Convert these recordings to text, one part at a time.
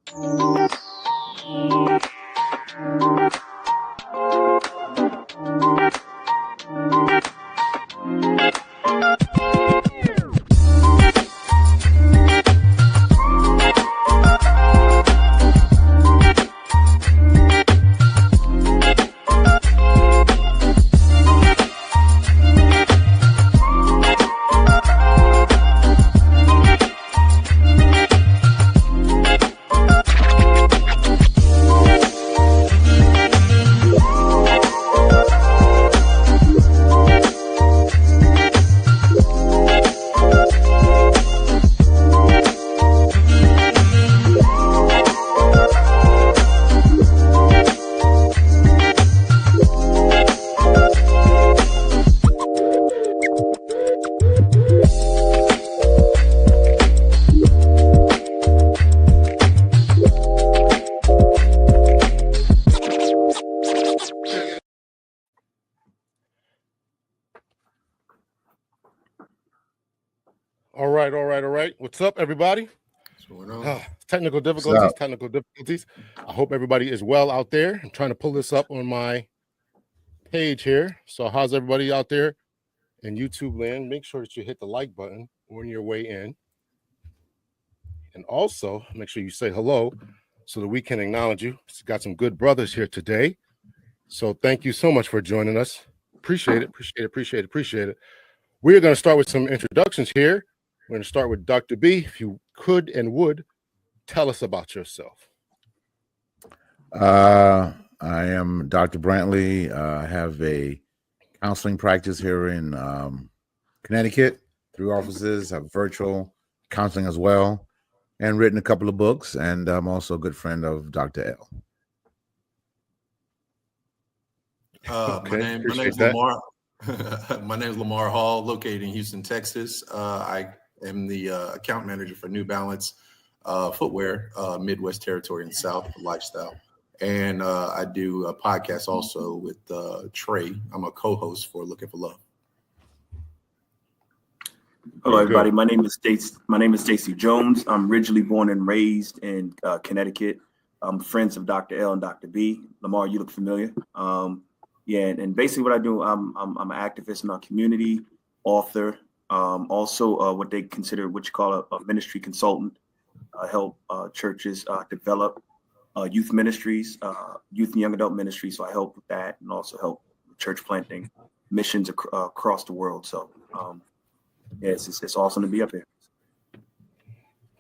All right. What's up, everybody? What's going on? Technical difficulties. I hope everybody is well out there. I'm trying to pull this up on my page here. So how's everybody out there in YouTube land? Make sure that you hit the like button on your way in. And also make sure you say hello so that we can acknowledge you. We've got some good brothers here today. So thank you so much for joining us. Appreciate it. We're going to start with some introductions here. We're going to start with Dr. B. If you could and would tell us about yourself. I am Dr. Brantley. I have a counseling practice here in Connecticut, 3 offices, have virtual counseling as well, and written a couple of books. And I'm also a good friend of Dr. L. My name's Lamar. My name is Lamar Hall, located in Houston, Texas. I am the account manager for New Balance footwear, Midwest territory and South lifestyle. And I do a podcast also with Trey. I'm a co-host for Looking for Love. Hello, everybody. My name is Stacey Jones. I'm originally born and raised in Connecticut. I'm friends of Dr. L and Dr. B. Lamar, you look familiar. And basically what I do, I'm an activist in our community, author, also what they consider what you call a ministry consultant. I help churches develop youth ministries, youth and young adult ministries. So I help with that and also help with church planting missions across the world. So it's awesome to be up here.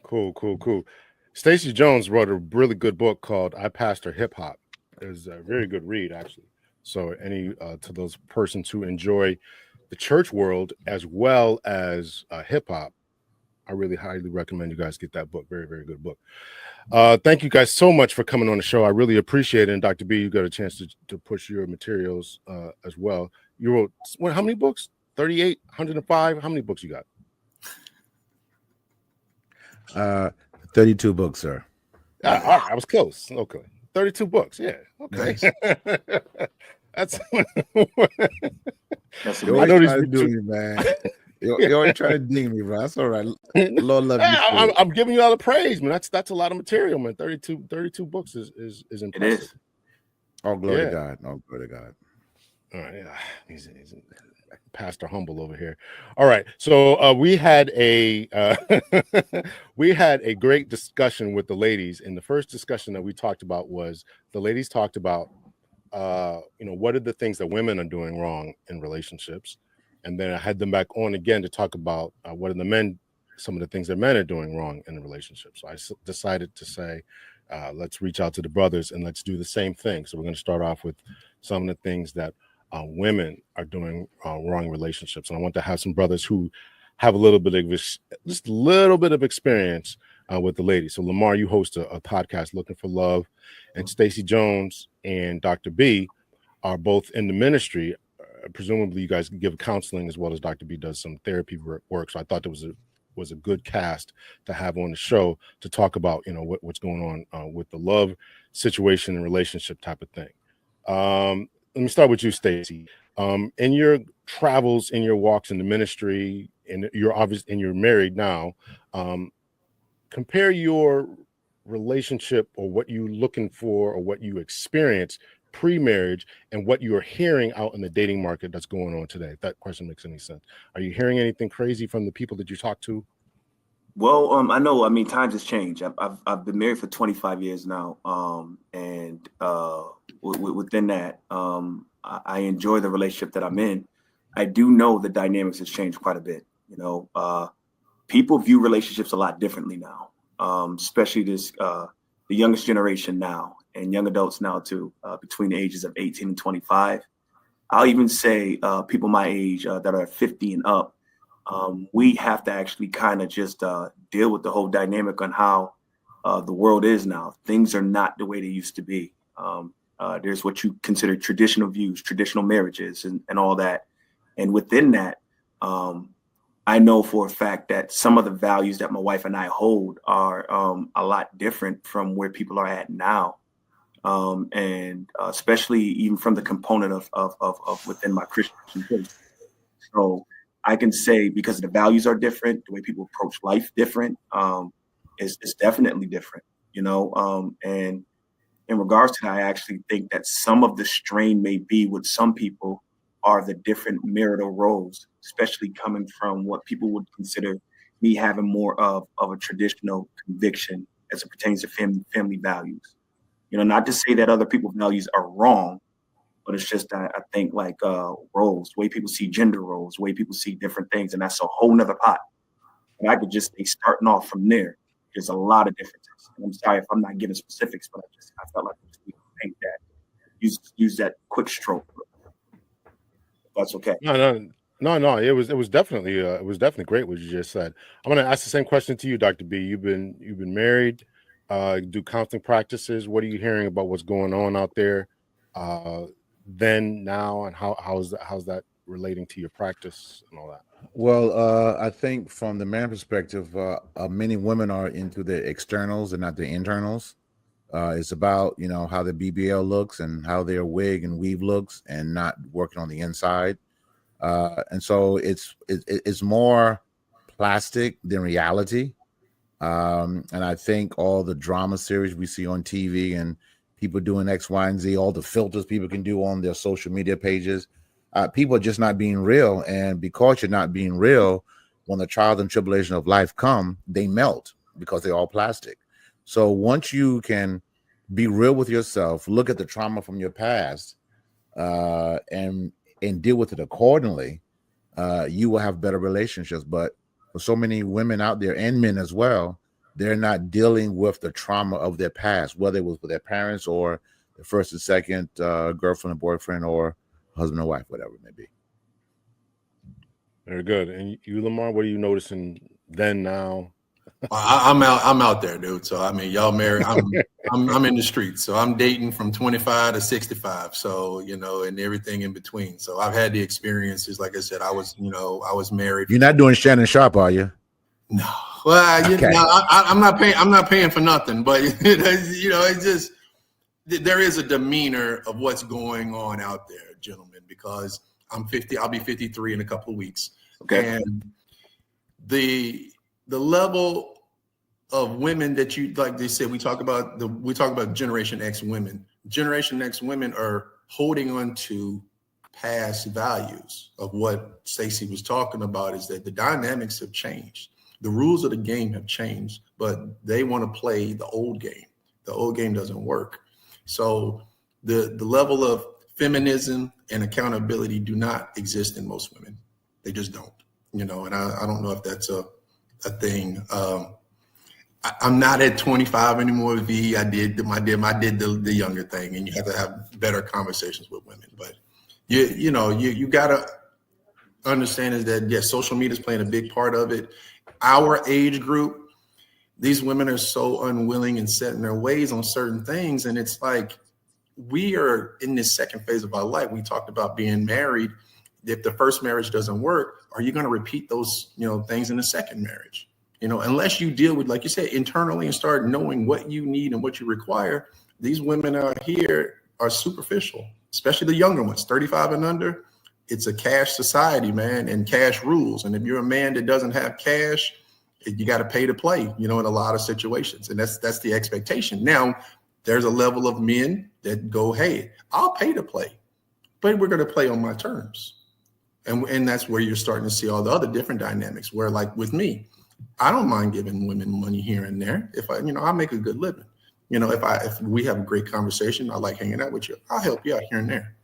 Cool. Stacey Jones wrote a really good book called I Pastor Hip Hop. It's a very good read, actually. So any to those persons who enjoy the church world as well as hip hop, I really highly recommend you guys get that book. Very, very good book. Thank you guys so much for coming on the show. I really appreciate it. And Dr. B, you got a chance to push your materials as well. You wrote how many books? 38, 105? How many books you got? 32 books, sir. All right, I was close. Okay. 32 books. Yeah. Okay. Nice. That's you always trying to do me, man. You always trying to ding me, bro. That's all right. Lord love you. I'm giving you all the praise, man. That's a lot of material, man. 32 books is impressive. It is. All glory to God. All glory to God. All right. Yeah. He's Pastor Humble over here. All right. So we had a great discussion with the ladies. And the first discussion that we talked about was the ladies talked about what are the things that women are doing wrong in relationships, and then I had them back on again to talk about what are some of the things that men are doing wrong in the relationship. So I decided to say let's reach out to the brothers and let's do the same thing. So we're going to start off with some of the things that women are doing wrong in relationships, and I want to have some brothers who have a little bit of experience with the ladies. So Lamar, you host a podcast, Looking for Love, and Stacey Jones and Dr. B are both in the ministry. Presumably you guys give counseling as well as Dr. B does some therapy work. So I thought there was a good cast to have on the show to talk about, what's going on with the love situation and relationship type of thing. Let me start with you, Stacey. In your travels, in your walks in the ministry, and you're married now, compare your relationship or what you looking for or what you experience pre-marriage and what you're hearing out in the dating market that's going on today, if that question makes any sense. Are you hearing anything crazy from the people that you talk to? Well, I know. I mean, times has changed. I've been married for 25 years now, and within that, I enjoy the relationship that I'm in. I do know the dynamics has changed quite a bit. You know, people view relationships a lot differently now, especially the youngest generation now, and young adults now too, between the ages of 18 and 25. I'll even say people my age that are 50 and up. We have to actually kind of just deal with the whole dynamic on how the world is now. Things are not the way they used to be. There's what you consider traditional views, traditional marriages, and all that. And within that, I know for a fact that some of the values that my wife and I hold are a lot different from where people are at now. And especially even from the component of within my Christian faith. So I can say because the values are different, the way people approach life different, is definitely different, you know. And in regards to that, I actually think that some of the strain may be with some people are the different marital roles, especially coming from what people would consider me having more of a traditional conviction as it pertains to family values. You know, not to say that other people's values are wrong, but it's just I think like roles, the way people see gender roles, the way people see different things, and that's a whole nother pot. And I could just be starting off from there. There's a lot of differences. And I'm sorry if I'm not giving specifics, but I felt like I just need to paint that, use that quick stroke. That's okay. No. It was definitely great what you just said. I'm gonna ask the same question to you, Dr. B. You've been married, do counseling practices. What are you hearing about what's going on out there? Then, now, and how's that relating to your practice and all that? Well, I think from the man perspective, many women are into the externals and not the internals. It's about, you know, how the BBL looks and how their wig and weave looks, and not working on the inside. And so it's more plastic than reality. And I think all the drama series we see on TV and people doing X, Y, and Z, all the filters people can do on their social media pages, people are just not being real. And because you're not being real, when the trials and tribulation of life come, they melt because they're all plastic. So once you can be real with yourself, look at the trauma from your past, and deal with it accordingly, you will have better relationships. But for so many women out there, and men as well, they're not dealing with the trauma of their past, whether it was with their parents or the first and second girlfriend and boyfriend, or husband and wife, whatever it may be. Very good. And you, Lamar, what are you noticing then, now? I'm out there, dude. So I mean, y'all married. I'm in the streets. So I'm dating from 25 to 65. So, you know, and everything in between. So I've had the experiences. Like I said, I was married. You're not doing Shannon Sharp, are you? No. Well, okay. I'm not paying. I'm not paying for nothing. But you know, it's just there is a demeanor of what's going on out there, gentlemen. Because I'm 50. I'll be 53 in a couple of weeks. Okay. And the level of women that you, like they said, we talk about Generation X women. Generation X women are holding on to past values of what Stacey was talking about, is that the dynamics have changed. The rules of the game have changed, but they want to play the old game. The old game doesn't work. So the level of feminism and accountability do not exist in most women. They just don't, you know, and I don't know if that's a thing. I'm not at 25 anymore, V. I did the younger thing, and you have to have better conversations with women. But you gotta understand is that yes, social media is playing a big part of it. Our age group, these women are so unwilling and set in their ways on certain things, and it's like we are in this second phase of our life. We talked about being married. If the first marriage doesn't work, are you going to repeat those, things in the second marriage? Unless you deal with, like you said, internally and start knowing what you need and what you require. These women out here are superficial, especially the younger ones, 35 and under. It's a cash society, man, and cash rules. And if you're a man that doesn't have cash, You got to pay to play, in a lot of situations. And that's the expectation. Now, there's a level of men that go, hey, I'll pay to play, but we're going to play on my terms. And that's where you're starting to see all the other different dynamics where, like with me, I don't mind giving women money here and there. If I make a good living, if we have a great conversation, I like hanging out with you, I'll help you out here and there.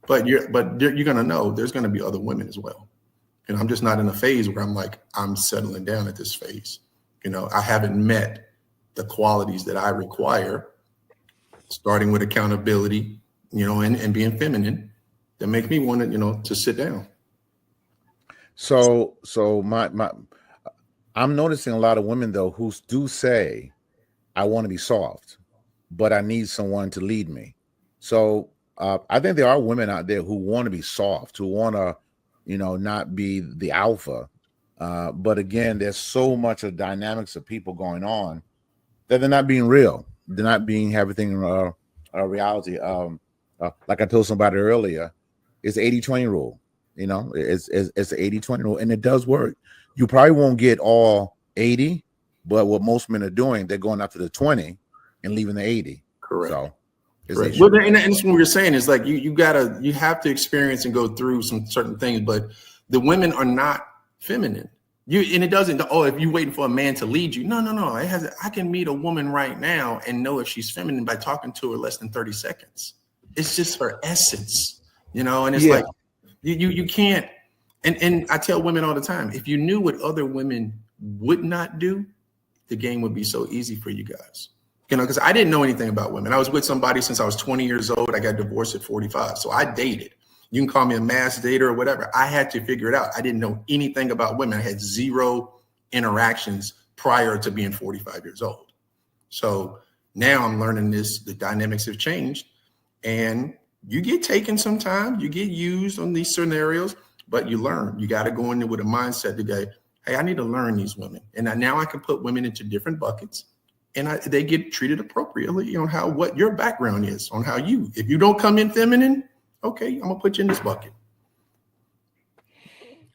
But you're going to know there's going to be other women as well. I'm just not in a phase where I'm like, I'm settling down at this phase. I haven't met the qualities that I require, starting with accountability, and being feminine, that make me want to, to sit down. So I'm noticing a lot of women though who do say, I want to be soft, but I need someone to lead me. So I think there are women out there who want to be soft, who want to, not be the alpha. But again, there's so much of dynamics of people going on that they're not being real. They're not being everything a reality. Like I told somebody earlier, it's 80-20 rule. It's the 80-20 rule, and it does work. You probably won't get all 80, but what most men are doing, they're going after the 20 and leaving the 80. Correct. So, correct. Well, and that's what we're saying is like you have to experience and go through some certain things, but the women are not feminine. And it doesn't. Oh, if you're waiting for a man to lead you, no. I can meet a woman right now and know if she's feminine by talking to her less than 30 seconds. It's just her essence, and it's like. You can't, and I tell women all the time, if you knew what other women would not do, the game would be so easy for you guys. Because I didn't know anything about women. I was with somebody since I was 20 years old. I got divorced at 45. So I dated. You can call me a mass dater or whatever. I had to figure it out. I didn't know anything about women. I had zero interactions prior to being 45 years old. So now I'm learning this, the dynamics have changed, and you get taken sometimes, you get used on these scenarios, but you learn. You got to go in there with a mindset to go, hey, I need to learn these women. And now I can put women into different buckets, and they get treated appropriately on what your background is, on how if you don't come in feminine, okay, I'm gonna put you in this bucket.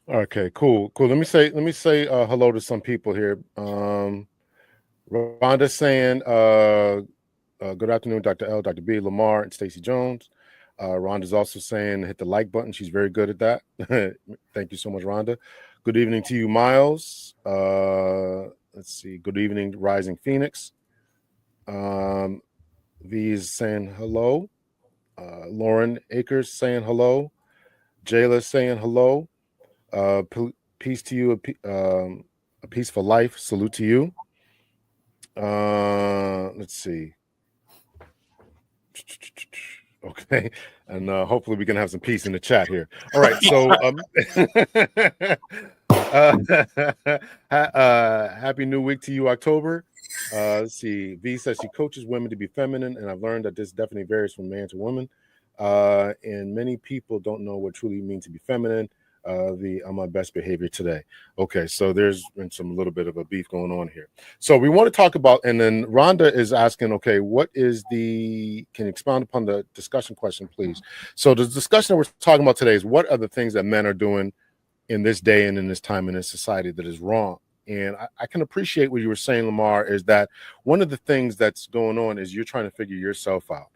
Okay, cool. Let me say hello to some people here. Rhonda saying, good afternoon, Dr. L, Dr. B, Lamar, and Stacey Jones. Rhonda's also saying hit the like button. She's very good at that. Thank you so much, Rhonda. Good evening to you, Miles. Let's see. Good evening, Rising Phoenix. V is saying hello. Lauren Akers saying hello. Jayla saying hello. Peace to you. A peaceful life. Salute to you. Let's see. Okay, and hopefully we can have some peace in the chat here. All right, so happy new week to you, October. Let's see. V says she coaches women to be feminine, and I've learned that this definitely varies from man to woman. And many people don't know what truly means to be feminine. On my best behavior today. Okay, so there's been some little bit of a beef going on here. So we want to talk about, and then Rhonda is asking, okay, can you expound upon the discussion question, please? So the discussion that we're talking about today is what are the things that men are doing in this day and in this time in this society that is wrong? And I can appreciate what you were saying, Lamar, is that one of the things that's going on is you're trying to figure yourself out.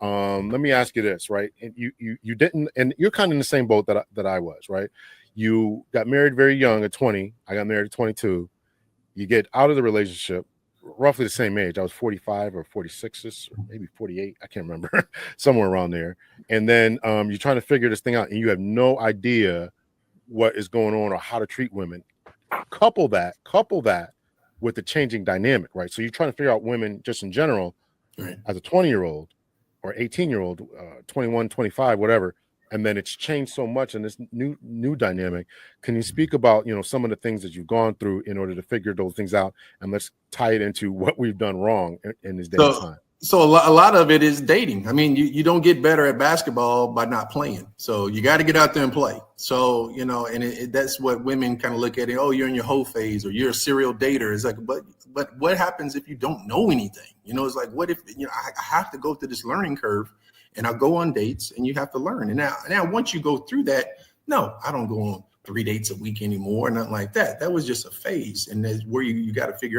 Let me ask you this, right? And you didn't, and you're kind of in the same boat that I was, right? You got married very young at 20. I got married at 22. You get out of the relationship roughly the same age. I was 45 or 46, or maybe 48. I can't remember, somewhere around there. And then you're trying to figure this thing out, and you have no idea what is going on or how to treat women. Couple that with the changing dynamic, right? So you're trying to figure out women just in general, right, as a 20-year-old. Or 18-year-old, 21, 25, whatever, and then it's changed so much in this new dynamic. Can you speak about some of the things that you've gone through in order to figure those things out, and let's tie it into what we've done wrong in this day and time? So a lot of it is dating. I mean, you don't get better at basketball by not playing. So you got to get out there and play. So, and that's what women kind of look at it. Oh, you're in your whole phase, or you're a serial dater. It's like, but what happens if you don't know anything? It's like, what if, I have to go through this learning curve, and I'll go on dates, and you have to learn. And now once you go through that, no, I don't go on 3 dates a week anymore, nothing like that. That was just a phase. And that's where you got to figure